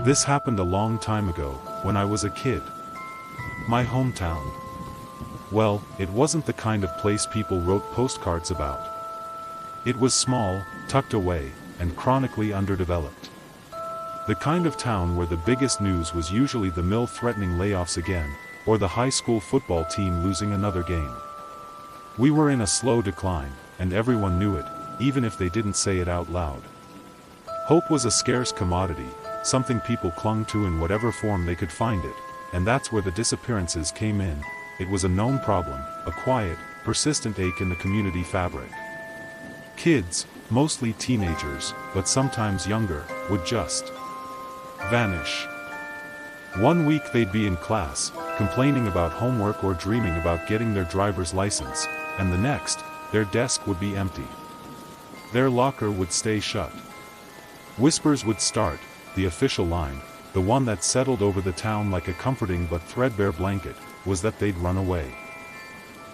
This happened a long time ago, when I was a kid. My hometown. Well, it wasn't the kind of place people wrote postcards about. It was small, tucked away, and chronically underdeveloped. The kind of town where the biggest news was usually the mill threatening layoffs again, or the high school football team losing another game. We were in a slow decline, and everyone knew it, even if they didn't say it out loud. Hope was a scarce commodity, something people clung to in whatever form they could find it, and that's where the disappearances came in. It was a known problem, a quiet, persistent ache in the community fabric. Kids, mostly teenagers, but sometimes younger, would just vanish. One week they'd be in class, complaining about homework or dreaming about getting their driver's license, and the next, their desk would be empty. Their locker would stay shut. Whispers would start, the official line, the one that settled over the town like a comforting but threadbare blanket, was that they'd run away.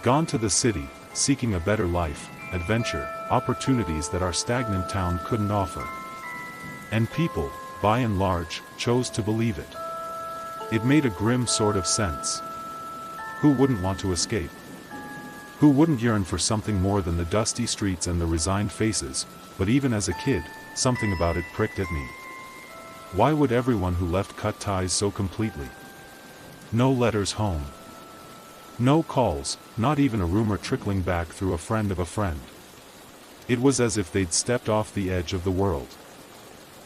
Gone to the city, seeking a better life, adventure, opportunities that our stagnant town couldn't offer. And people, by and large, chose to believe it. It made a grim sort of sense. Who wouldn't want to escape? Who wouldn't yearn for something more than the dusty streets and the resigned faces? But even as a kid, something about it pricked at me. Why would everyone who left cut ties so completely? No letters home. No calls, not even a rumor trickling back through a friend of a friend. It was as if they'd stepped off the edge of the world.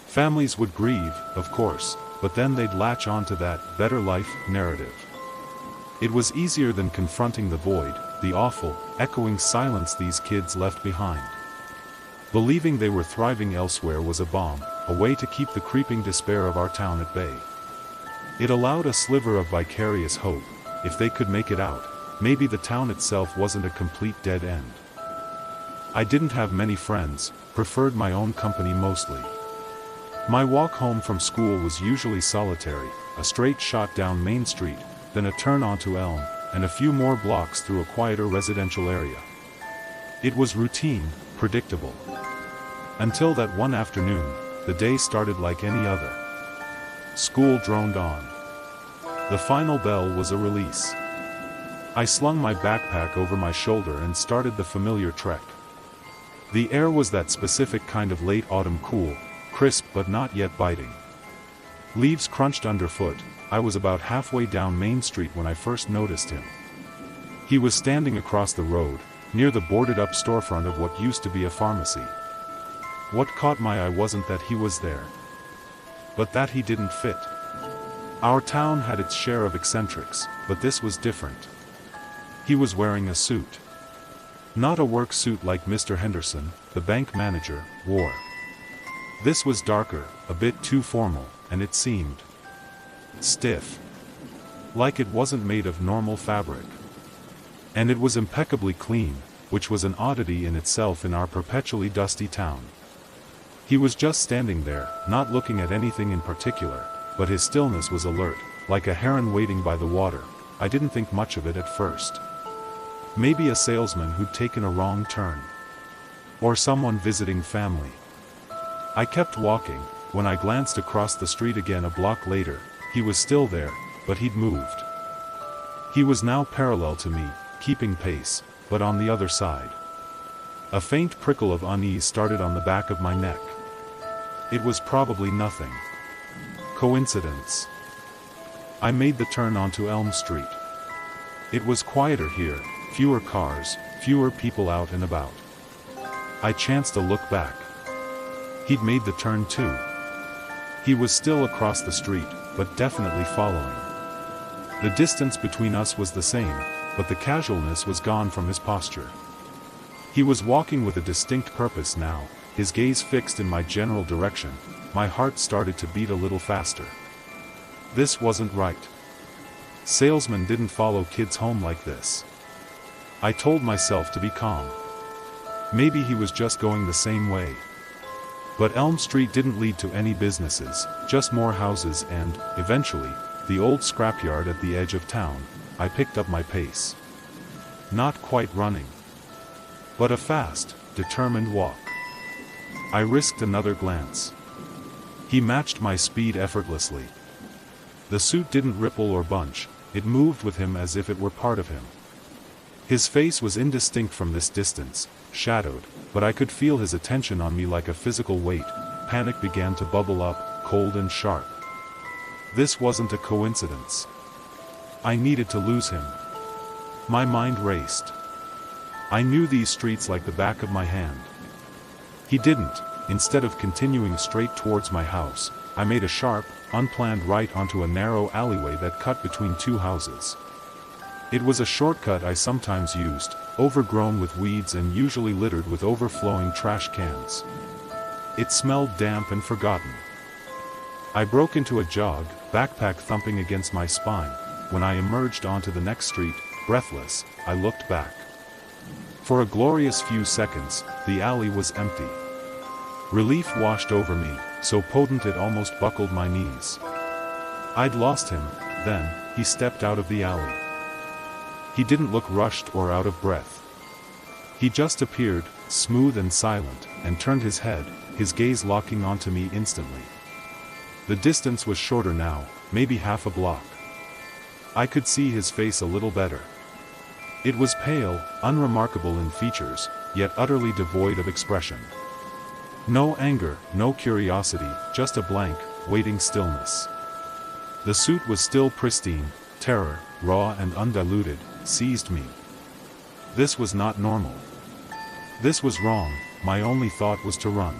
Families would grieve, of course, but then they'd latch onto that better life narrative. It was easier than confronting the void, the awful, echoing silence these kids left behind. Believing they were thriving elsewhere was a balm, a way to keep the creeping despair of our town at bay. It allowed a sliver of vicarious hope. If they could make it out, maybe the town itself wasn't a complete dead end. I didn't have many friends, preferred my own company mostly. My walk home from school was usually solitary, a straight shot down Main Street, then a turn onto Elm, and a few more blocks through a quieter residential area. It was routine, predictable. Until that one afternoon, the day started like any other. School droned on. The final bell was a release. I slung my backpack over my shoulder and started the familiar trek. The air was that specific kind of late autumn cool, crisp but not yet biting. Leaves crunched underfoot. I was about halfway down Main Street when I first noticed him. He was standing across the road, near the boarded-up storefront of what used to be a pharmacy. What caught my eye wasn't that he was there, but that he didn't fit. Our town had its share of eccentrics, but this was different. He was wearing a suit. Not a work suit like Mr. Henderson, the bank manager, wore. This was darker, a bit too formal, and it seemed stiff. Like it wasn't made of normal fabric. And it was impeccably clean, which was an oddity in itself in our perpetually dusty town. He was just standing there, not looking at anything in particular, but his stillness was alert, like a heron waiting by the water. I didn't think much of it at first. Maybe a salesman who'd taken a wrong turn. Or someone visiting family. I kept walking. When I glanced across the street again a block later, he was still there, but he'd moved. He was now parallel to me, keeping pace, but on the other side. A faint prickle of unease started on the back of my neck. It was probably nothing. Coincidence. I made the turn onto Elm Street. It was quieter here, fewer cars, fewer people out and about. I chanced a look back. He'd made the turn too. He was still across the street, but definitely following. The distance between us was the same, but the casualness was gone from his posture. He was walking with a distinct purpose now, his gaze fixed in my general direction. My heart started to beat a little faster. This wasn't right. Salesmen didn't follow kids home like this. I told myself to be calm. Maybe he was just going the same way. But Elm Street didn't lead to any businesses, just more houses and, eventually, the old scrapyard at the edge of town, I picked up my pace. Not quite running, but a fast, determined walk. I risked another glance. He matched my speed effortlessly. The suit didn't ripple or bunch, it moved with him as if it were part of him. His face was indistinct from this distance, shadowed, but I could feel his attention on me like a physical weight. Panic began to bubble up, cold and sharp. This wasn't a coincidence. I needed to lose him. My mind raced. I knew these streets like the back of my hand. He didn't. Instead of continuing straight towards my house, I made a sharp, unplanned right onto a narrow alleyway that cut between two houses. It was a shortcut I sometimes used, overgrown with weeds and usually littered with overflowing trash cans. It smelled damp and forgotten. I broke into a jog, backpack thumping against my spine. When I emerged onto the next street, breathless, I looked back. For a glorious few seconds, the alley was empty. Relief washed over me, so potent it almost buckled my knees. I'd lost him. Then he stepped out of the alley. He didn't look rushed or out of breath. He just appeared, smooth and silent, and turned his head, his gaze locking onto me instantly. The distance was shorter now, maybe half a block. I could see his face a little better. It was pale, unremarkable in features, yet utterly devoid of expression. No anger, no curiosity, just a blank, waiting stillness. The suit was still pristine. Terror, raw and undiluted, seized me. This was not normal. This was wrong. My only thought was to run.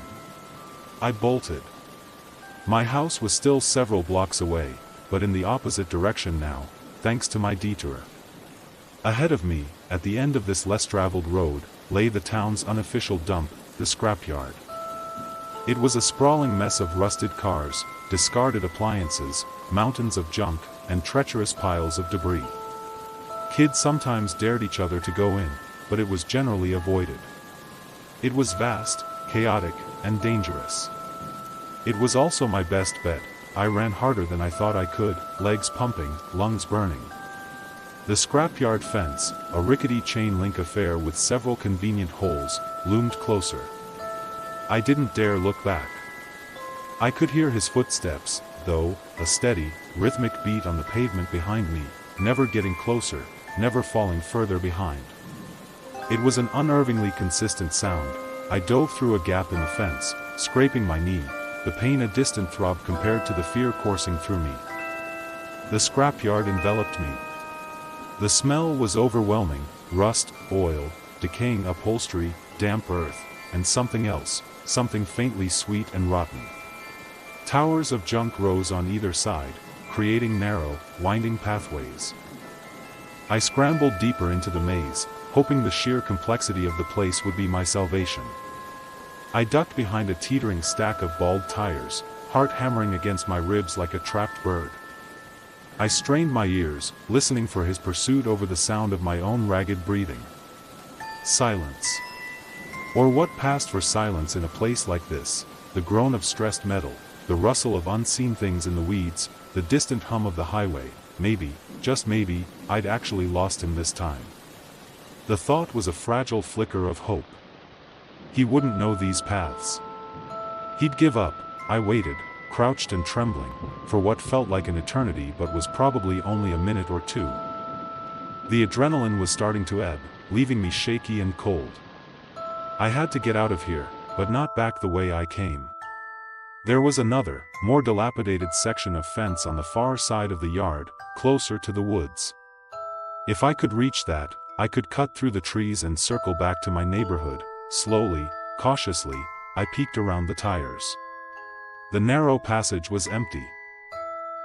I bolted. My house was still several blocks away, but in the opposite direction now, thanks to my detour. Ahead of me, at the end of this less traveled road, lay the town's unofficial dump, the scrapyard. It was a sprawling mess of rusted cars, discarded appliances, mountains of junk, and treacherous piles of debris. Kids sometimes dared each other to go in, but it was generally avoided. It was vast, chaotic, and dangerous. It was also my best bet. I ran harder than I thought I could, legs pumping, lungs burning. The scrapyard fence, a rickety chain-link affair with several convenient holes, loomed closer. I didn't dare look back. I could hear his footsteps, though, a steady, rhythmic beat on the pavement behind me, never getting closer, never falling further behind. It was an unnervingly consistent sound. I dove through a gap in the fence, scraping my knee, the pain a distant throb compared to the fear coursing through me. The scrapyard enveloped me. The smell was overwhelming: rust, oil, decaying upholstery, damp earth, and something else, something faintly sweet and rotten. Towers of junk rose on either side, creating narrow, winding pathways. I scrambled deeper into the maze, hoping the sheer complexity of the place would be my salvation. I ducked behind a teetering stack of bald tires, heart hammering against my ribs like a trapped bird. I strained my ears, listening for his pursuit over the sound of my own ragged breathing. Silence. Or what passed for silence in a place like this: the groan of stressed metal, the rustle of unseen things in the weeds, the distant hum of the highway. Maybe, just maybe, I'd actually lost him this time. The thought was a fragile flicker of hope. He wouldn't know these paths. He'd give up. I waited, crouched and trembling, for what felt like an eternity but was probably only a minute or two. The adrenaline was starting to ebb, leaving me shaky and cold. I had to get out of here, but not back the way I came. There was another, more dilapidated section of fence on the far side of the yard, closer to the woods. If I could reach that, I could cut through the trees and circle back to my neighborhood. Slowly, cautiously, I peeked around the tires. The narrow passage was empty.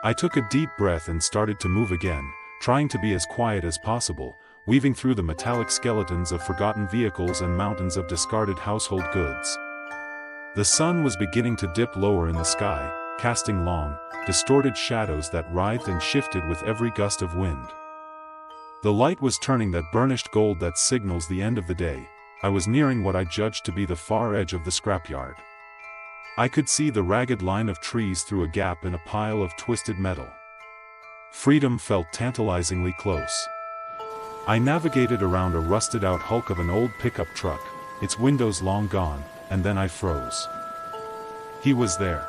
I took a deep breath and started to move again, trying to be as quiet as possible, weaving through the metallic skeletons of forgotten vehicles and mountains of discarded household goods. The sun was beginning to dip lower in the sky, casting long, distorted shadows that writhed and shifted with every gust of wind. The light was turning that burnished gold that signals the end of the day. I was nearing what I judged to be the far edge of the scrapyard. I could see the ragged line of trees through a gap in a pile of twisted metal. Freedom felt tantalizingly close. I navigated around a rusted-out hulk of an old pickup truck, its windows long gone, and then I froze. He was there.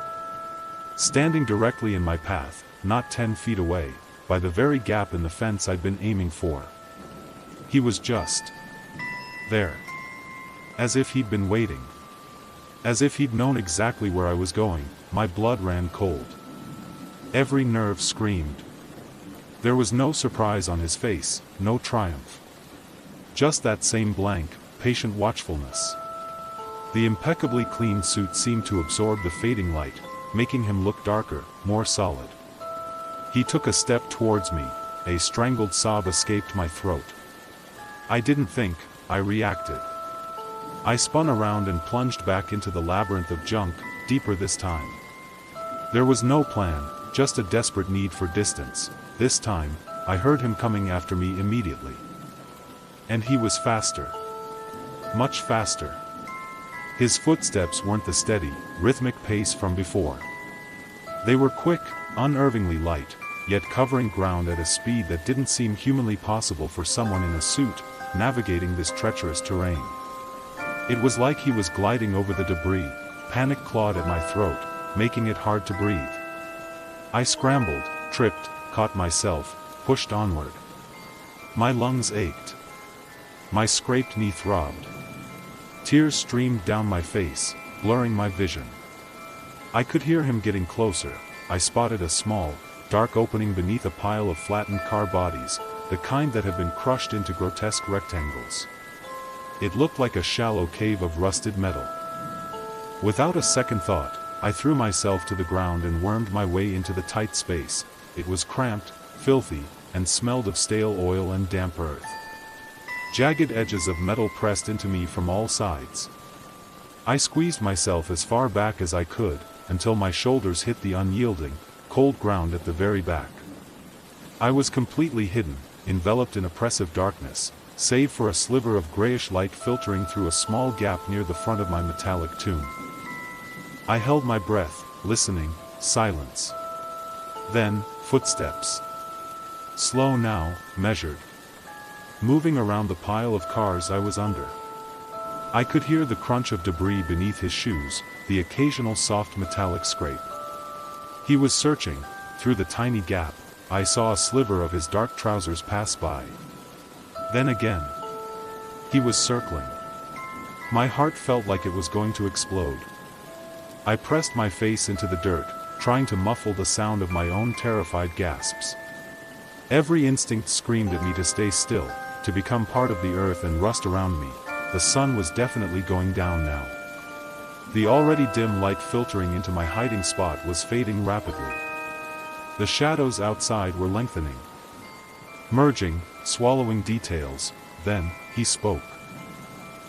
Standing directly in my path, not 10 feet away, by the very gap in the fence I'd been aiming for. He was just there. As if he'd been waiting. As if he'd known exactly where I was going. My blood ran cold. Every nerve screamed. There was no surprise on his face, no triumph. Just that same blank, patient watchfulness. The impeccably clean suit seemed to absorb the fading light, making him look darker, more solid. He took a step towards me, a strangled sob escaped my throat. I didn't think, I reacted. I spun around and plunged back into the labyrinth of junk, deeper this time. There was no plan, just a desperate need for distance. This time, I heard him coming after me immediately. And he was faster. Much faster. His footsteps weren't the steady, rhythmic pace from before. They were quick, unnervingly light, yet covering ground at a speed that didn't seem humanly possible for someone in a suit, navigating this treacherous terrain. It was like he was gliding over the debris, panic clawed at my throat, making it hard to breathe. I scrambled, tripped, caught myself, pushed onward. My lungs ached. My scraped knee throbbed. Tears streamed down my face, blurring my vision. I could hear him getting closer. I spotted a small, dark opening beneath a pile of flattened car bodies, the kind that had been crushed into grotesque rectangles. It looked like a shallow cave of rusted metal. Without a second thought, I threw myself to the ground and wormed my way into the tight space. It was cramped, filthy, and smelled of stale oil and damp earth. Jagged edges of metal pressed into me from all sides. I squeezed myself as far back as I could, until my shoulders hit the unyielding, cold ground at the very back. I was completely hidden, enveloped in oppressive darkness, save for a sliver of grayish light filtering through a small gap near the front of my metallic tomb. I held my breath, listening. Silence. Then, footsteps. Slow now, measured. Moving around the pile of cars I was under. I could hear the crunch of debris beneath his shoes, the occasional soft metallic scrape. He was searching. Through the tiny gap, I saw a sliver of his dark trousers pass by. Then again. He was circling. My heart felt like it was going to explode. I pressed my face into the dirt, trying to muffle the sound of my own terrified gasps. Every instinct screamed at me to stay still, to become part of the earth and rust around me. The sun was definitely going down now. The already dim light filtering into my hiding spot was fading rapidly. The shadows outside were lengthening. Merging, swallowing details. Then, he spoke.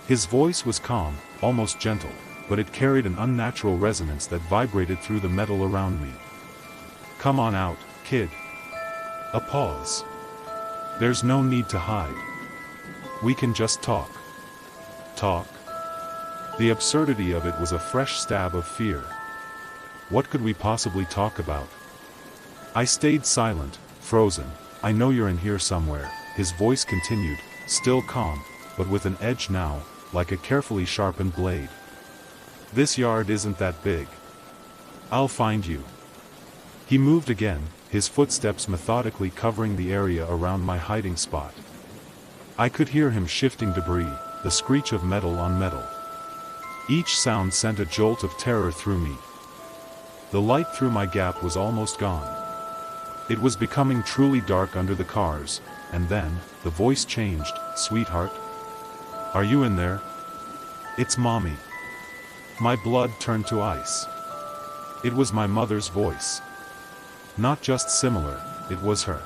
His voice was calm, almost gentle, but it carried an unnatural resonance that vibrated through the metal around me. "Come on out, kid." A pause. "There's no need to hide. We can just talk." Talk? The absurdity of it was a fresh stab of fear. What could we possibly talk about? I stayed silent, frozen. "I know you're in here somewhere," his voice continued, still calm, but with an edge now, like a carefully sharpened blade. "This yard isn't that big. I'll find you." He moved again, his footsteps methodically covering the area around my hiding spot. I could hear him shifting debris, the screech of metal on metal. Each sound sent a jolt of terror through me. The light through my gap was almost gone. It was becoming truly dark under the cars, and then, the voice changed. "Sweetheart? Are you in there? It's Mommy." My blood turned to ice. It was my mother's voice. Not just similar, it was her.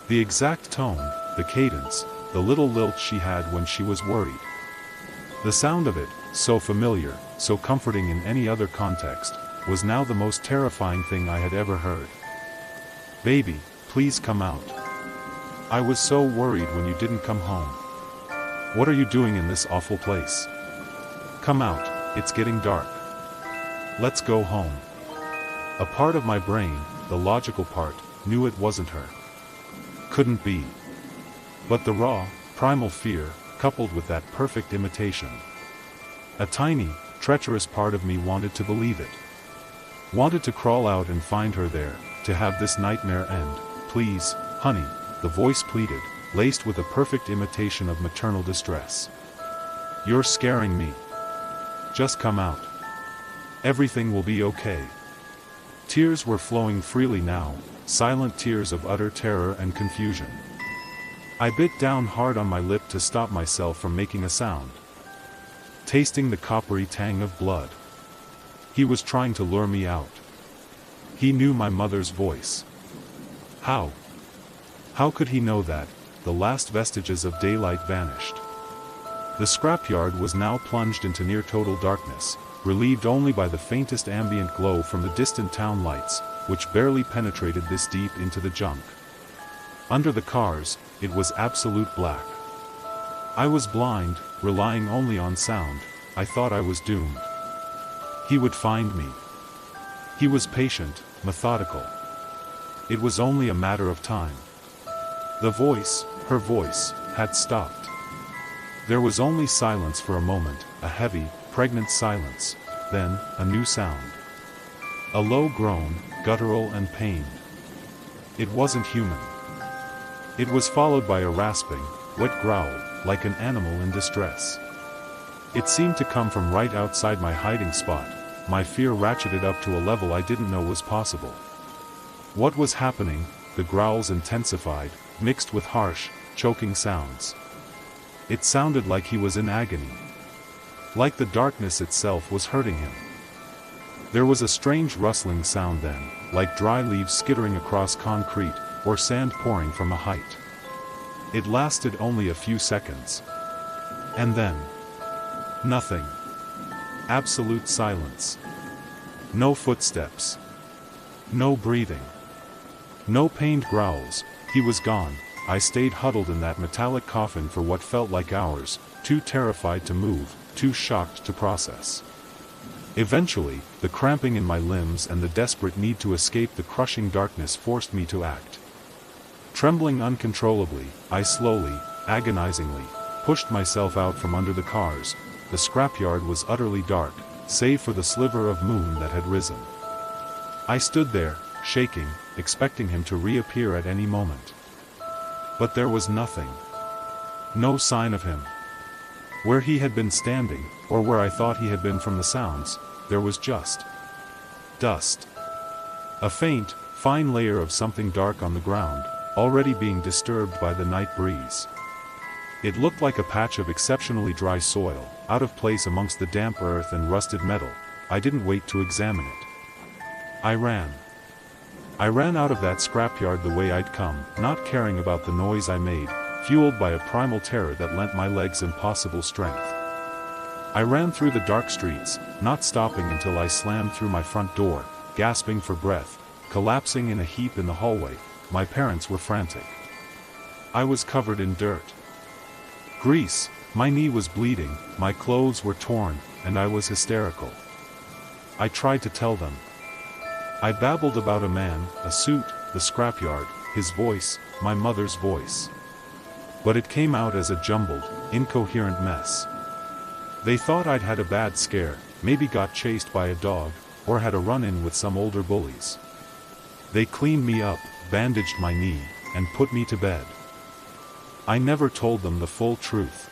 The exact tone, the cadence, the little lilt she had when she was worried. The sound of it, so familiar, so comforting in any other context, was now the most terrifying thing I had ever heard. "Baby, please come out. I was so worried when you didn't come home. What are you doing in this awful place? Come out, it's getting dark. Let's go home." A part of my brain, the logical part, knew it wasn't her. Couldn't be. But the raw, primal fear, coupled with that perfect imitation. A tiny, treacherous part of me wanted to believe it. Wanted to crawl out and find her there, to have this nightmare end. Please, honey, the voice pleaded, laced with a perfect imitation of maternal distress. You're scaring me. Just come out. Everything will be okay. Tears were flowing freely now, silent tears of utter terror and confusion. I bit down hard on my lip to stop myself from making a sound. Tasting the coppery tang of blood. He was trying to lure me out. He knew my mother's voice. How? How could he know that? The last vestiges of daylight vanished. The scrapyard was now plunged into near total darkness, relieved only by the faintest ambient glow from the distant town lights, which barely penetrated this deep into the junk. Under the cars, it was absolute black. I was blind, relying only on sound. I thought I was doomed. He would find me. He was patient, methodical. It was only a matter of time. The voice, her voice, had stopped. There was only silence for a moment, a heavy, pregnant silence, then, a new sound. A low groan, guttural and pained. It wasn't human. It was followed by a rasping, wet growl, like an animal in distress. It seemed to come from right outside my hiding spot. My fear ratcheted up to a level I didn't know was possible. What was happening? The growls intensified, mixed with harsh, choking sounds. It sounded like he was in agony. Like the darkness itself was hurting him. There was a strange rustling sound then, like dry leaves skittering across concrete, or sand pouring from a height. It lasted only a few seconds. And then, nothing. Absolute silence. No footsteps. No breathing. No pained growls. He was gone. I stayed huddled in that metallic coffin for what felt like hours, too terrified to move, too shocked to process. Eventually, the cramping in my limbs and the desperate need to escape the crushing darkness forced me to act. Trembling uncontrollably, I slowly, agonizingly, pushed myself out from under the cars. The scrapyard was utterly dark, save for the sliver of moon that had risen. I stood there, shaking, expecting him to reappear at any moment. But there was nothing. No sign of him. Where he had been standing, or where I thought he had been from the sounds, there was just dust. A faint, fine layer of something dark on the ground, already being disturbed by the night breeze. It looked like a patch of exceptionally dry soil, out of place amongst the damp earth and rusted metal. I didn't wait to examine it. I ran. I ran out of that scrapyard the way I'd come, not caring about the noise I made, fueled by a primal terror that lent my legs impossible strength. I ran through the dark streets, not stopping until I slammed through my front door, gasping for breath, collapsing in a heap in the hallway. My parents were frantic. I was covered in dirt. Grease, my knee was bleeding, my clothes were torn, and I was hysterical. I tried to tell them. I babbled about a man, a suit, the scrapyard, his voice, my mother's voice. But it came out as a jumbled, incoherent mess. They thought I'd had a bad scare, maybe got chased by a dog, or had a run-in with some older bullies. They cleaned me up, bandaged my knee, and put me to bed. I never told them the full truth.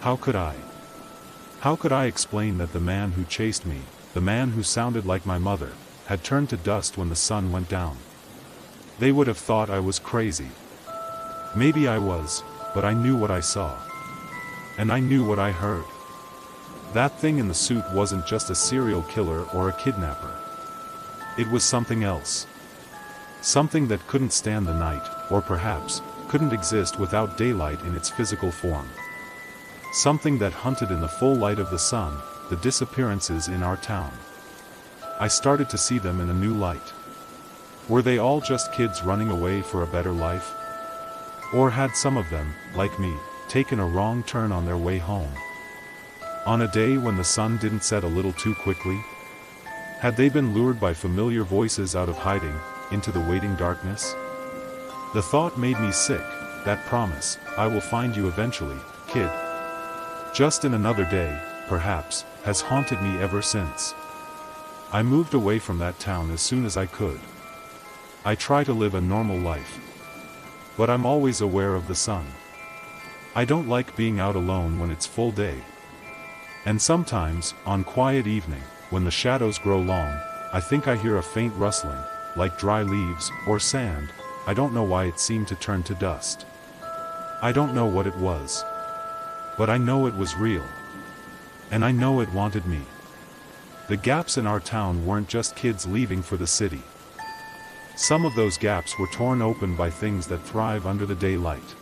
How could I? How could I explain that the man who chased me, the man who sounded like my mother, had turned to dust when the sun went down? They would have thought I was crazy. Maybe I was, but I knew what I saw. And I knew what I heard. That thing in the suit wasn't just a serial killer or a kidnapper. It was something else. Something that couldn't stand the night, or perhaps, couldn't exist without daylight in its physical form. Something that hunted in the full light of the sun, the disappearances in our town. I started to see them in a new light. Were they all just kids running away for a better life? Or had some of them, like me, taken a wrong turn on their way home? On a day when the sun didn't set a little too quickly? Had they been lured by familiar voices out of hiding, into the waiting darkness? The thought made me sick, that promise, I will find you eventually, kid. Just in another day, perhaps, has haunted me ever since. I moved away from that town as soon as I could. I try to live a normal life. But I'm always aware of the sun. I don't like being out alone when it's full day. And sometimes, on quiet evening, when the shadows grow long, I think I hear a faint rustling, like dry leaves, or sand. I don't know why it seemed to turn to dust. I don't know what it was. But I know it was real. And I know it wanted me. The gaps in our town weren't just kids leaving for the city. Some of those gaps were torn open by things that thrive under the daylight.